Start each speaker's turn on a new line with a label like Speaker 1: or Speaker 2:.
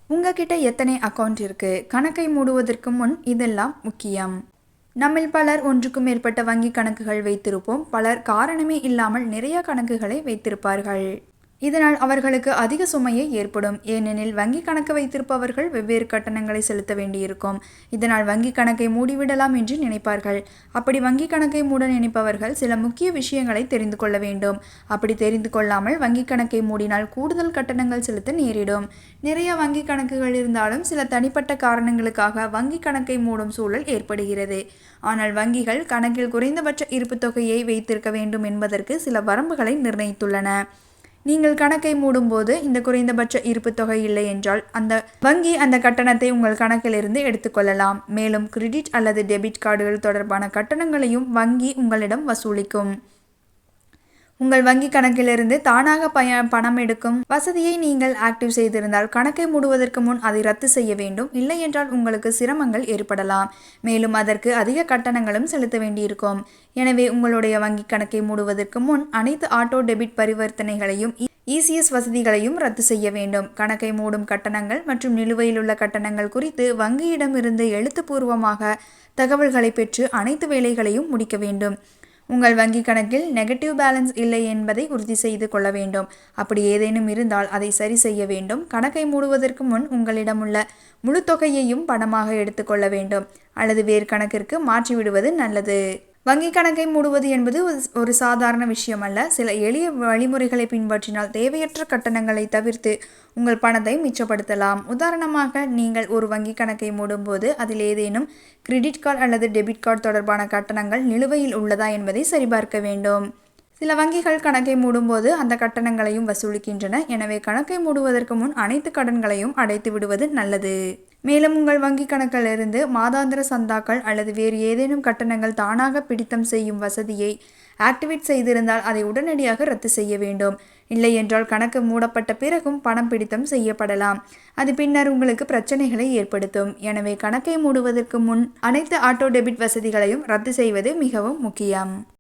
Speaker 1: உங்ககிட்ட எத்தனை அக்கவுண்ட் இருக்கு? கணக்கை மூடுவதற்கு முன் இதெல்லாம் முக்கியம். நம்மில் பலர் ஒன்றுக்கும் மேற்பட்ட வங்கி கணக்குகள் வைத்திருப்போம். பலர் காரணமே இல்லாமல் நிறைய கணக்குகளை வைத்திருப்பார்கள். இதனால் அவர்களுக்கு அதிக சுமையே ஏற்படும். ஏனெனில் வங்கி கணக்கு வைத்திருப்பவர்கள் வெவ்வேறு கட்டணங்களை செலுத்த வேண்டியிருக்கும். இதனால் வங்கி கணக்கை மூடிவிடலாம் என்று நினைப்பார்கள். அப்படி வங்கி கணக்கை மூட நினைப்பவர்கள் சில முக்கிய விஷயங்களை தெரிந்து கொள்ள வேண்டும். அப்படி தெரிந்து கொள்ளாமல் வங்கி கணக்கை மூடினால் கூடுதல் கட்டணங்கள் செலுத்த நேரிடும். நிறைய வங்கி கணக்குகள் இருந்தாலும் சில தனிப்பட்ட காரணங்களுக்காக வங்கி கணக்கை மூடும் சூழல் ஏற்படுகிறது. ஆனால் வங்கிகள் கணக்கில் குறைந்தபட்ச இருப்பு தொகையை வைத்திருக்க வேண்டும் என்பதற்கு சில வரம்புகளை நிர்ணயித்துள்ளன. நீங்கள் கணக்கை மூடும்போது இந்த குறைந்தபட்ச இருப்பு தொகை இல்லை என்றால் வங்கி அந்த கட்டணத்தை உங்கள் கணக்கிலிருந்து எடுத்துக்கொள்ளலாம். மேலும் கிரெடிட் அல்லது டெபிட் கார்டுகள் தொடர்பான கட்டணங்களையும் வங்கி உங்களிடம் வசூலிக்கும். உங்கள் வங்கி கணக்கிலிருந்து தானாக பணம் எடுக்கும் வசதியை நீங்கள் ஆக்டிவ் செய்திருந்தால் கணக்கை மூடுவதற்கு முன் அதை ரத்து செய்ய வேண்டும். இல்லை என்றால் உங்களுக்கு சிரமங்கள் ஏற்படலாம். மேலும் அதற்கு அதிக கட்டணங்களும் செலுத்த வேண்டியிருக்கும். எனவே உங்களுடைய வங்கி கணக்கை மூடுவதற்கு முன் அனைத்து ஆட்டோ டெபிட் பரிவர்த்தனைகளையும் இசிஎஸ் வசதிகளையும் ரத்து செய்ய வேண்டும். கணக்கை மூடும் கட்டணங்கள் மற்றும் நிலுவையில் உள்ள கட்டணங்கள் குறித்து வங்கியிடமிருந்து எழுத்துப்பூர்வமாக தகவல்களை பெற்று அனைத்து வேலைகளையும் முடிக்க வேண்டும். உங்கள் வங்கி கணக்கில் நெகட்டிவ் பேலன்ஸ் இல்லை என்பதை உறுதி செய்து கொள்ள வேண்டும். அப்படி ஏதேனும் இருந்தால் அதை சரி செய்ய வேண்டும். கணக்கை மூடுவதற்கு முன் உங்களிடமுள்ள முழு தொகையையும் பணமாக எடுத்துக்கொள்ள வேண்டும் அல்லது வேறு கணக்கிற்கு மாற்றிவிடுவது நல்லது. வங்கி கணக்கை மூடுவது என்பது ஒரு சாதாரண விஷயம் அல்ல. சில எளிய வழிமுறைகளை பின்பற்றினால் தேவையற்ற கட்டணங்களை தவிர்த்து உங்கள் பணத்தை மிச்சப்படுத்தலாம். உதாரணமாக, நீங்கள் ஒரு வங்கி கணக்கை மூடும்போது அதில் ஏதேனும் கிரெடிட் கார்டு அல்லது டெபிட் கார்டு தொடர்பான கட்டணங்கள் நிலுவையில் உள்ளதா என்பதை சரிபார்க்க வேண்டும். சில வங்கிகள் கணக்கை மூடும்போது அந்த கட்டணங்களையும் வசூலிக்கின்றன. எனவே கணக்கை மூடுவதற்கு முன் அனைத்து கடன்களையும் அடைத்து விடுவது நல்லது. மேலும் உங்கள் வங்கி கணக்கிலிருந்து மாதாந்திர சந்தாக்கள் அல்லது வேறு ஏதேனும் கட்டணங்கள் தானாக பிடித்தம் செய்யும் வசதியை ஆக்டிவேட் செய்திருந்தால் அதை உடனடியாக ரத்து செய்ய வேண்டும். இல்லை என்றால் கணக்கு மூடப்பட்ட பிறகும் பணம் பிடித்தம் செய்யப்படலாம். அது பின்னர் உங்களுக்கு பிரச்சனைகளை ஏற்படுத்தும். எனவே கணக்கை மூடுவதற்கு முன் அனைத்து ஆட்டோ டெபிட் வசதிகளையும் ரத்து செய்வது மிகவும் முக்கியம்.